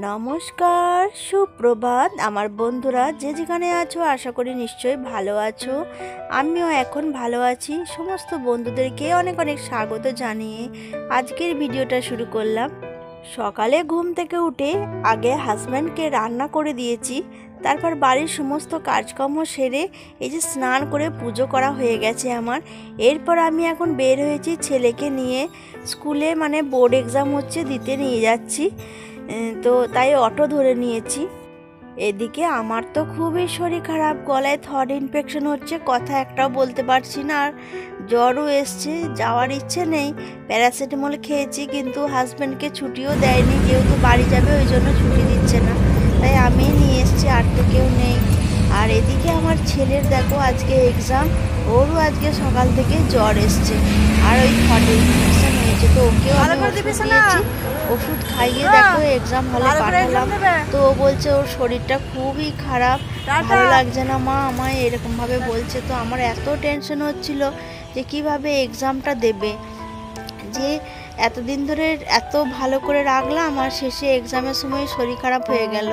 নমস্কার, সুপ্রভাত আমার বন্ধুরা, যে যেখানে আছো আশা করি নিশ্চয়ই ভালো আছো। আমিও এখন ভালো আছি। সমস্ত বন্ধুদেরকে অনেক অনেক স্বাগত জানিয়ে আজকের ভিডিওটা শুরু করলাম। সকালে ঘুম থেকে উঠে আগে হাজব্যান্ডকে রান্না করে দিয়েছি, তারপর বাড়ির সমস্ত কাজকর্ম সেরে এই যে স্নান করে পুজো করা হয়ে গেছে আমার। এরপর আমি এখন বের হয়েছি ছেলেকে নিয়ে স্কুলে, মানে বোর্ড এক্সাম হচ্ছে, দিতে নিয়ে যাচ্ছি। তো তাই অটো ধরে নিয়েছি। এদিকে আমার তো খুবই শরীর খারাপ, গলায় থ্রোট ইনফেকশন হচ্ছে, কথা একটাও বলতে পারছি না, আর জ্বরও এসছে, যাওয়ার ইচ্ছে নেই। প্যারাসিটামল খেয়েছি, কিন্তু হাজব্যান্ডকে ছুটিও দেয়নি, যেহেতু বাড়ি যাবে ওই জন্য ছুটি দিচ্ছে না, তাই আমি নিয়ে এসছি, আর তো কেউ নেই। আর এদিকে আমার ছেলের দেখো আজকে এক্সাম, ওরও আজকে সকাল থেকে জ্বর এসছে আর ওই থ্রোট ইনফেকশন হয়েছে, তো ওকেও আমি ওষুধ দিয়েছি। ওষুধ খাইয়ে দেখো এক্সাম হলে পাঠালাম, তো ও বলছে ওর শরীরটা খুবই খারাপ, ভালো লাগছে না মা আমায়, এরকমভাবে বলছে। তো আমার এত টেনশন হচ্ছিল যে কিভাবে এক্সামটা দেবে, যে এতদিন ধরে এত ভালো করে রাখলাম আর শেষে এক্সামের সময় শরীর খারাপ হয়ে গেল।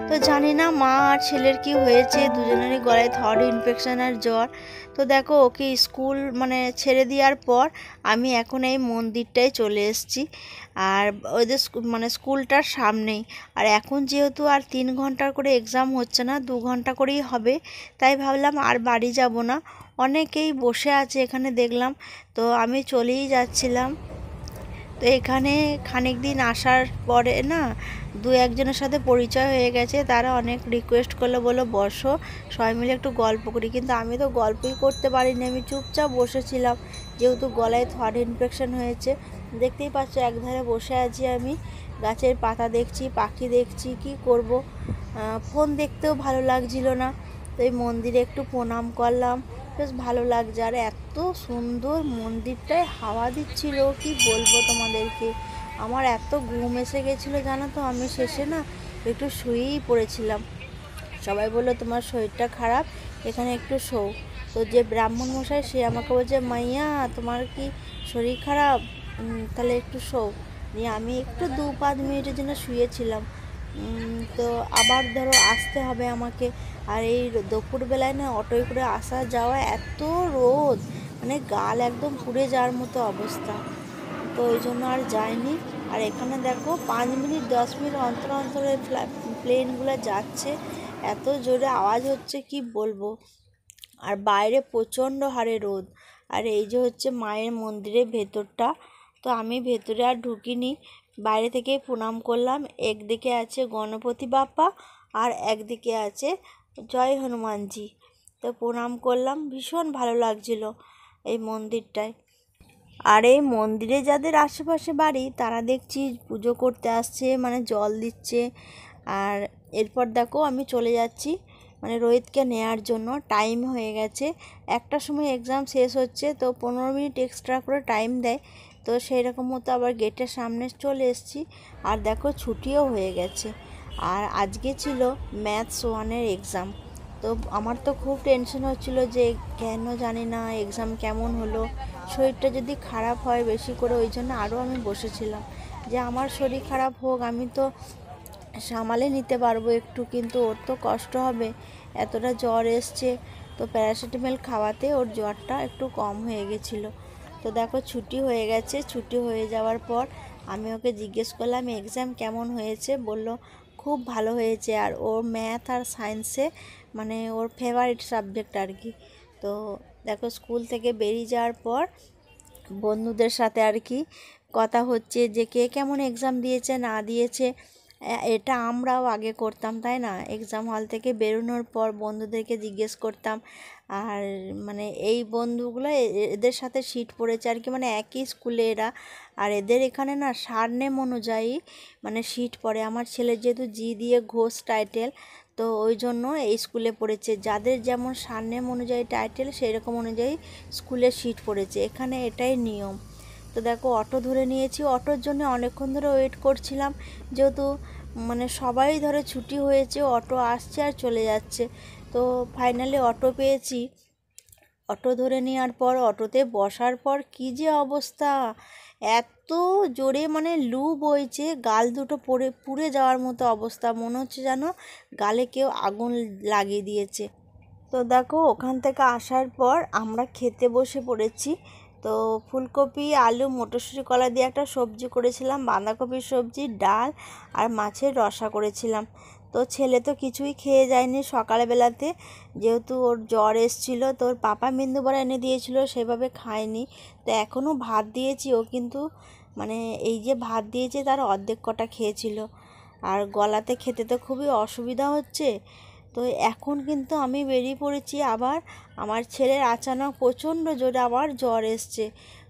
তো জানি না মা আর ছেলের কি হয়েছে, দুজনেরই গলায় থ্রোট ইনফেকশন আর জ্বর। তো দেখো ওকে স্কুল মানে ছেড়ে দেওয়ার পর আমি এখন এই মন্দিরটায় চলে এসেছি, আর ওদের মানে স্কুলটার সামনেই। আর এখন যেহেতু আর 3 ঘন্টার করে এক্সাম হচ্ছে না, 2 ঘন্টা করেই হবে, তাই ভাবলাম আর বাড়ি যাব না। অনেকেই বসে আছে এখানে দেখলাম, তো আমি চলেই যাচ্ছিলাম। তো এখানে খানিক দিন আসার পরে না 2-1 জনের সাথে পরিচয় হয়ে গেছে, তারা অনেক রিকোয়েস্ট করলো, বলো বসো সবাই মিলে একটু গল্প করি, কিন্তু আমি তো গল্পই করতে পারিনি, আমি চুপচাপ বসেছিলাম, যেহেতু গলায় থ্রোট ইনফেকশন হয়েছে। দেখতেই পাচ্ছ একধারে বসে আছি আমি, গাছের পাতা দেখছি, পাখি দেখছি, কি করব, ফোন দেখতেও ভালো লাগছিল না। তো এই মন্দিরে একটু প্রণাম করলাম, বেশ ভালো লাগছে। আর এত সুন্দর মন্দিরটায় হাওয়া দিচ্ছিল, কি বলবো তোমাদেরকে, আমার এত ঘুম এসে গেছিলো জানো তো, আমি শেষে না একটু শুয়েই পড়েছিলাম। সবাই বললো তোমার শরীরটা খারাপ, এখানে একটু শোও। তো যে ব্রাহ্মণ মশাই সে আমাকে বলছে, মাইয়া তোমার কি শরীর খারাপ, তাহলে একটু শোও। নিয়ে আমি একটু 2-5 মিনিটের জন্য শুয়েছিলাম। তো আবার ধরো আসতে হবে আমাকে, আর এই দুপুরবেলায় না অটোয় করে আসা যাওয়া, এত রোদ, মানে গাল একদম পুড়ে যাওয়ার মতো অবস্থা, তো ওই জন্য আর যাইনি। আর এখানে দেখো 5 মিনিট 10 মিনিট অন্তর অন্তর প্লেনগুলো যাচ্ছে, এত জোরে আওয়াজ হচ্ছে কি বলবো। আর বাইরে প্রচণ্ড হারে রোদ। আর এই যে হচ্ছে মায়ের মন্দিরের ভেতরটা, তো আমি ভেতরে আর ঢুকিনি, বাইরে থেকেই প্রণাম করলাম। একদিকে আছে গণপতি বাপ্পা আর একদিকে আছে জয় হনুমানজি, তো প্রণাম করলাম, ভীষণ ভালো লাগছিল এই মন্দিরটায়। আর এই মন্দিরে যাদের আশেপাশে বাড়ি তারা দেখছি পুজো করতে আসছে, মানে জল দিচ্ছে। আর এরপর দেখো আমি চলে যাচ্ছি মানে রোহিতকে নেয়ার জন্য, টাইম হয়ে গেছে, 1টার সময় এক্সাম শেষ হচ্ছে, তো 15 মিনিট এক্সট্রা করে টাইম দেয়, তো সেই রকম মতো আবার গেটের সামনে চলে এসেছি। আর দেখো ছুটিও হয়ে গেছে। আর আজকে ছিল ম্যাথস 1-এর এক্সাম, তো আমার তো খুব টেনশন হচ্ছিল যে কেন জানি না এক্সাম কেমন হলো, শরীরটা যদি খারাপ হয় বেশি করে, ওই জন্য আরও আমি বসেছিলাম যে আমার শরীর খারাপ হোক, আমি তো সামালে নিতে পারবো একটু, কিন্তু ওর তো কষ্ট হবে, এতটা জ্বর এসছে। তো প্যারাসিটামল খাওয়াতে ওর জ্বরটা একটু কম হয়ে গেছিলো। তো দেখো ছুটি হয়ে গেছে, ছুটি হয়ে যাওয়ার পর আমি ওকে জিজ্ঞেস করলাম এক্সাম কেমন হয়েছে, বলল খুব ভালো হয়েছে, আর ওর ম্যাথ আর সায়েন্সে মানে ওর ফেভারিট সাবজেক্ট আর কি। তো দেখো স্কুল থেকে বেরিয়ে যাওয়ার পর বন্ধুদের সাথে আর কি কথা হচ্ছে যে কে কেমন এক্সাম দিয়েছে না দিয়েছে। এটা আমরাও আগে করতাম তাই না, এক্সাম হল থেকে বেরোনোর পর বন্ধুদেরকে জিজ্ঞেস করতাম। আর মানে এই বন্ধুগুলো এদের সাথে সিট পড়েছে আর কি, মানে একই স্কুলে এরা। আর এদের এখানে না সারনেম অনুযায়ী মানে সিট পড়ে, আমার ছেলের যেহেতু জি দিয়ে ঘোষ টাইটেল, তো ওই জন্য এই স্কুলে পড়েছে, যাদের যেমন সারনেম অনুযায়ী টাইটেল সেই রকম অনুযায়ী স্কুলে সিট পড়েছে, এখানে এটাই নিয়ম। তো দেখো অটো ধরে নিয়েছি, অটোর জন্য অনেকক্ষণ ধরে ওয়েট করছিলাম, যেহেতু মানে সবাই ধরে ছুটি হয়েছে, অটো আসছে আর চলে যাচ্ছে। তো ফাইনালি অটো পেয়েছি, অটো ধরে নেওয়ার পর অটোতে বসার পর কী যে অবস্থা, এত জোরে মানে লু বইছে, গাল দুটো পুড়ে যাওয়ার মতো অবস্থা, মনে হচ্ছে যেন গালে কেউ আগুন লাগিয়ে দিয়েছে। তো দেখো ওখান থেকে আসার পর আমরা খেতে বসে পড়েছি। তো ফুলকপি আলু মটরশুঁটি কলা দিয়ে একটা সবজি করেছিলাম, বাঁধাকপির সবজি, ডাল আর মাছের রসা করেছিলাম। তো ছেলে তো কিছুই খেয়ে যায়নি সকালবেলাতে, যেহেতু ওর জ্বর এসেছিলো, তো ওর পাপা মেন্দু বড়া এনে দিয়েছিল, সেভাবে খায়নি। তো এখনও ভাত দিয়েছি, ও কিন্তু মানে এই যে ভাত দিয়েছে তার অর্ধেক কটা খেয়েছিল। আর গলাতে খেতে তো খুবই অসুবিধা হচ্ছে। তো এখন কিন্তু আমি বেরিয়ে পড়েছি আবার। আমার ছেলের আচানক প্রচণ্ড জোরে আবার জ্বর এসছে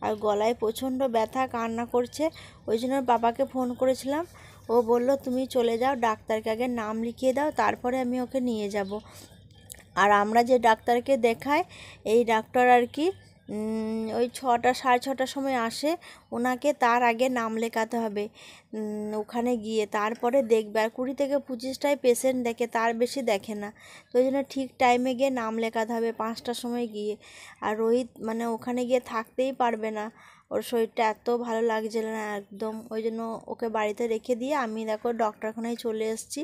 আর গলায় প্রচণ্ড ব্যথা, কান্না করছে। ওই জন্য বাবাকে ফোন করেছিলাম, ও বলল তুমি চলে যাও, ডাক্তারকে আগে নাম লিখিয়ে দাও, তারপরে আমি ওকে নিয়ে যাব। আর আমরা যে ডাক্তারকে দেখাই, এই ডাক্তার আর কি ওই 6টা সাড়ে 6টার সময় আসে, ওনাকে তার আগে নাম লেখাতে হবে। ওখানে গিয়ে তারপরে দেখবে। আর 20 থেকে 25টাই পেশেন্ট দেখে, তার বেশি দেখে না। তো ওই জন্য ঠিক টাইমে গিয়ে নাম লেখাতে হবে, 5টার সময় গিয়ে। আর রোহিত মানে ওখানে গিয়ে থাকতেই পারবে না, ওর শরীরটা এত ভালো লাগছিল না একদম। ওই জন্য ওকে বাড়িতে রেখে দিয়ে আমি দেখো ডক্টরখানায় চলে এসেছি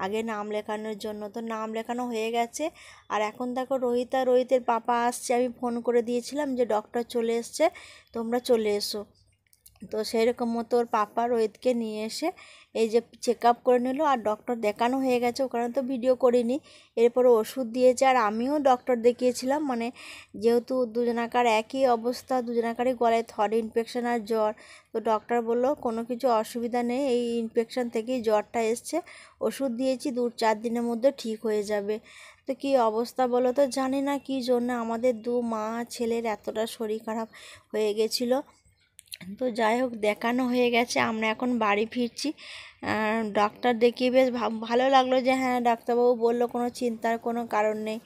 আগে নাম লেখানোর জন্য। তো নাম লেখানো হয়ে গেছে। আর এখন দেখো রোহিত আর রোহিতের পাপা আসছে, আমি ফোন করে দিয়েছিলাম যে ডক্টর চলে এসছে, তোমরা চলে এসো। তো সেরকম মতো ওর পাপা রোহিতকে নিয়ে এসে এই যে চেক আপ করে নিল। আর ডক্টর দেখানো হয়ে গেছে, ওখানে তো ভিডিও করিনি। এরপরে ওষুধ দিয়েছে। আর আমিও ডক্টর দেখিয়েছিলাম, মানে যেহেতু দুজনাকার একই অবস্থা, দুজনাকারই গলায় থ্রোট ইনফেকশন আর জ্বর। তো ডক্টর বলল কোনো কিছু অসুবিধা নেই, এই ইনফেকশন থেকেই জ্বরটা এসছে, ওষুধ দিয়েছি 2-4 দিনের মধ্যে ঠিক হয়ে যাবে। তো কী অবস্থা বলো তো, জানি না কী জন্য আমাদের মা ছেলের এতটা শরীর খারাপ হয়ে গেছিলো। তো যাই হোক দেখানো হয়ে গেছে, আমরা এখন বাড়ি ফিরছি। ডাক্তার দেখিয়ে বেশ ভালো লাগলো যে হ্যাঁ ডাক্তারবাবু বললো কোনো চিন্তার কোনো কারণ নেই।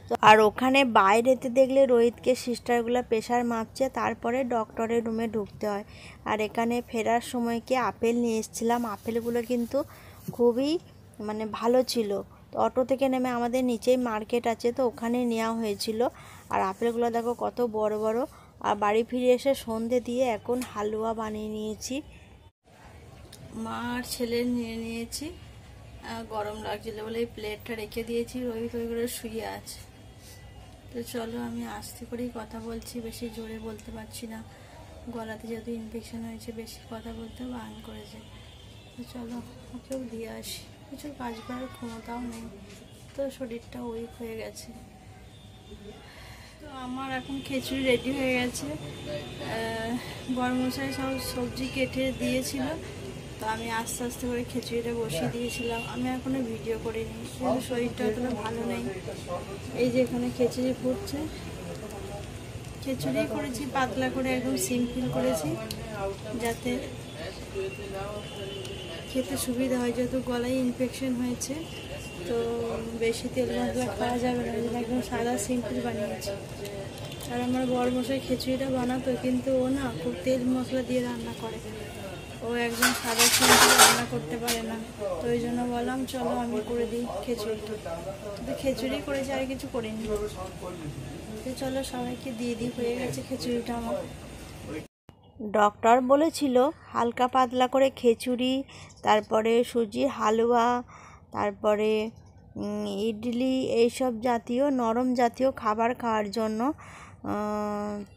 তো আর ওখানে বাইরেতে দেখলে রোহিতকে সিস্টারগুলো প্রেশার মাপছে, তারপরে ডক্টরের রুমে ঢুকতে হয়। আর এখানে ফেরার সময় কি আপেল নিয়ে এসেছিলাম, আপেলগুলো কিন্তু খুবই মানে ভালো ছিল। তো অটো থেকে নেমে আমাদের নিচেই মার্কেট আছে, তো ওখানে নেওয়া হয়েছিল। আর আপেলগুলো দেখো কত বড় বড়। আর বাড়ি ফিরে এসে সন্ধে দিয়ে এখন হালুয়া বানিয়ে নিয়েছি, মা আর ছেলে নিয়ে নিয়েছি। গরম লাগছিল বলে এই প্লেটটা রেখে দিয়েছি, রোহিত ওই করে শুয়ে আছে। তো চলো আমি আস্তে করেই কথা বলছি, বেশি জোরে বলতে পারছি না, গলাতে যেহেতু ইনফেকশন হয়েছে বেশি কথা বলতে বারণ করেছে। তো চলো ওকেও দিয়ে আসি, কিছু কাজ করার ক্ষমতাও নেই, তো শরীরটা উইক হয়ে গেছে। তো আমার এখন খিচুড়ি রেডি হয়ে গেছে। বড়মশাই সব সবজি কেটে দিয়েছিল, তো আমি আস্তে আস্তে করে খিচুড়িটা বসিয়ে দিয়েছিলাম। আমি এখনো ভিডিও করিনি, কিন্তু শরীরটা অতটা ভালো নেই। এই যে এখানে খিচুড়ি ফুটছে, খিচুড়ি করেছি পাতলা করে, একদম সিম্পল করেছি যাতে খেতে সুবিধা হয়, যেহেতু গলায় ইনফেকশন হয়েছে। তো বেশি তেল মশলা খাওয়া যাবে না, একদম সাদা সিম্পল বানিয়েছি। আর আমার বড়মশাই খিচুড়িটা বানাতো, কিন্তু ও না খুব তেল মশলা দিয়ে রান্না করে, ও একদম সাদা সিম্পল রান্না করতে পারে না। তো ওই জন্য বললাম চলো আমি করে দিই খিচুড়িটা। তো খিচুড়ি করেছি, আর কিছু করিনি। তো চলো সবাইকে দিয়ে দিই, হয়ে গেছে খিচুড়িটা আমার। ডক্টর বলেছিল হালকা পাতলা করে খিচুড়ি, তারপরে সুজির হালুয়া, তারপরে ইডলি, এইসব জাতীয় নরম জাতীয় খাবার খাওয়ার জন্য।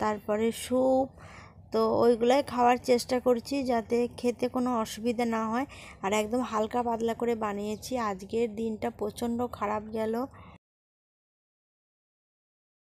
তারপরে স্যুপ, তো ওইগুলাই খাওয়ার চেষ্টা করছি যাতে খেতে কোনো অসুবিধা না হয়। আর একদম হালকা পাতলা করে বানিয়েছি। আজকের দিনটা প্রচণ্ড খারাপ গেল।